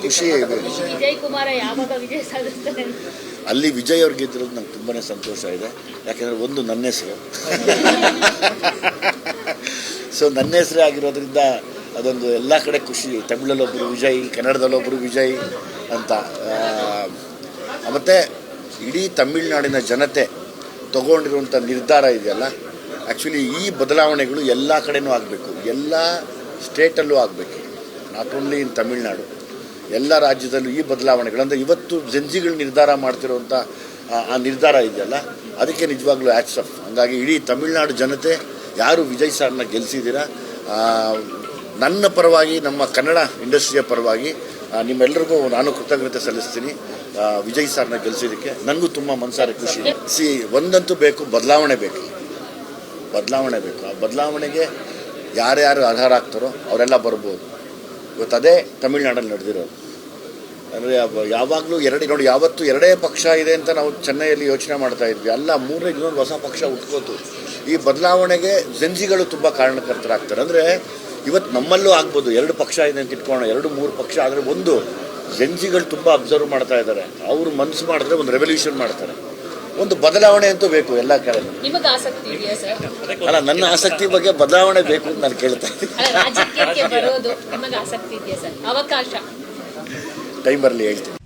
ಖುಷಿ ಇದೆ. ವಿಜಯ್ ಕುಮಾರ ಯಾವಾಗ ವಿಜಯ ಸಾಧಿಸ್ತಾರೆ? ಅಲ್ಲಿ ವಿಜಯ್ ಅವ್ರು ಗೆದ್ದಿರೋದು ನಂಗೆ ತುಂಬಾ ಸಂತೋಷ ಇದೆ. ಯಾಕೆಂದರೆ ಒಂದು ನನ್ನ ಹೆಸರು ಸೊ ನನ್ನ ಹೆಸರೇ ಆಗಿರೋದ್ರಿಂದ ಅದೊಂದು ಎಲ್ಲ ಕಡೆ ಖುಷಿ. ತಮಿಳಲ್ಲೊಬ್ಬರು ವಿಜಯ್, ಕನ್ನಡದಲ್ಲೊಬ್ಬರು ವಿಜಯ್ ಅಂತ. ಮತ್ತು ಇಡೀ ತಮಿಳುನಾಡಿನ ಜನತೆ ತಗೊಂಡಿರುವಂಥ ನಿರ್ಧಾರ ಇದೆಯಲ್ಲ, ಆ್ಯಕ್ಚುಲಿ ಈ ಬದಲಾವಣೆಗಳು ಎಲ್ಲ ಕಡೆನೂ ಆಗಬೇಕು, ಎಲ್ಲ ಸ್ಟೇಟಲ್ಲೂ ಆಗಬೇಕು, ನಾಟ್ ಓನ್ಲಿ ಇನ್ ತಮಿಳ್ನಾಡು, ಎಲ್ಲ ರಾಜ್ಯದಲ್ಲೂ ಈ ಬದಲಾವಣೆಗಳು. ಅಂದರೆ ಇವತ್ತು ಜಂಜಿಗಳು ನಿರ್ಧಾರ ಮಾಡ್ತಿರೋಂಥ ಆ ನಿರ್ಧಾರ ಇದೆಯಲ್ಲ, ಅದಕ್ಕೆ ನಿಜವಾಗ್ಲೂ ಹ್ಯಾಟ್ಸ್ ಆಫ್. ಹಾಗಾಗಿ ಇಡೀ ತಮಿಳ್ನಾಡು ಜನತೆ ಯಾರು ವಿಜಯ್ ಸರ್ನ ಗೆಲ್ಲಿಸಿದ್ದೀರಾ, ನನ್ನ ಪರವಾಗಿ, ನಮ್ಮ ಕನ್ನಡ ಇಂಡಸ್ಟ್ರಿಯ ಪರವಾಗಿ ನಿಮ್ಮೆಲ್ಲರಿಗೂ ನಾನು ಕೃತಜ್ಞತೆ ಸಲ್ಲಿಸ್ತೀನಿ. ವಿಜಯ್ ಸರ್ನ ಗೆಲ್ಲಿಸಿದ್ದಕ್ಕೆ ನನಗೂ ತುಂಬ ಮನಸಾರೆ ಖುಷಿ. ಒಂದಂತೂ ಬೇಕು, ಬದಲಾವಣೆ ಬೇಕು. ಆ ಬದಲಾವಣೆಗೆ ಯಾರ್ಯಾರು ಅರ್ಹರಾಗ್ತಾರೋ ಅವರೆಲ್ಲ ಬರ್ಬೋದು. ಇವತ್ತು ಅದೇ ತಮಿಳ್ನಾಡಲ್ಲಿ ನಡೆದಿರೋದು. ಅಂದರೆ ಯಾವಾಗಲೂ ನೋಡಿ, ಯಾವತ್ತು ಎರಡೇ ಪಕ್ಷ ಇದೆ ಅಂತ ನಾವು ಚೆನ್ನೈಯಲ್ಲಿ ಯೋಚನೆ ಮಾಡ್ತಾ ಇದ್ವಿ. ಅಲ್ಲ, ಮೂರನೇ ಇನ್ನೊಂದು ಹೊಸ ಪಕ್ಷ ಹುಟ್ಕೋತು. ಈ ಬದಲಾವಣೆಗೆ ಜಂಜಿಗಳು ತುಂಬ ಕಾರಣಕರ್ತರಾಗ್ತಾರೆ. ಅಂದರೆ ಇವತ್ತು ನಮ್ಮಲ್ಲೂ ಆಗ್ಬೋದು, ಎರಡು ಪಕ್ಷ ಇದೆ ಅಂತ ಇಟ್ಕೊಳ್ಳೋಣ, 2-3 ಪಕ್ಷ ಆದರೆ ಒಂದು ಜಂಜಿಗಳು ತುಂಬ ಅಬ್ಸರ್ವ್ ಮಾಡ್ತಾ ಇದ್ದಾರೆ. ಅವರು ಮನಸ್ಸು ಮಾಡಿದ್ರೆ ಒಂದು ರೆವಲ್ಯೂಷನ್ ಮಾಡ್ತಾರೆ. ಒಂದು ಬದಲಾವಣೆ ಅಂತೂ ಬೇಕು ಎಲ್ಲ ಕಡೆ. ನಿಮಗೆ ಆಸಕ್ತಿ ಇದೆಯಾ ಸರ್? ಅಲ್ಲ, ನನ್ನ ಆಸಕ್ತಿ ಬಗ್ಗೆ ಬದಲಾವಣೆ ಬೇಕು ಅಂತ ನಾನು ಕೇಳ್ತಾ ಇದ್ದೀನಿ. ರಾಜಕೀಯಕ್ಕೆ ಬರೋದು ನಿಮಗೆ ಆಸಕ್ತಿ ಇದೆಯಾ ಸರ್? ಅವಕಾಶ ಟೈಮಲ್ಲಿ ಹೇಳ್ತೀನಿ.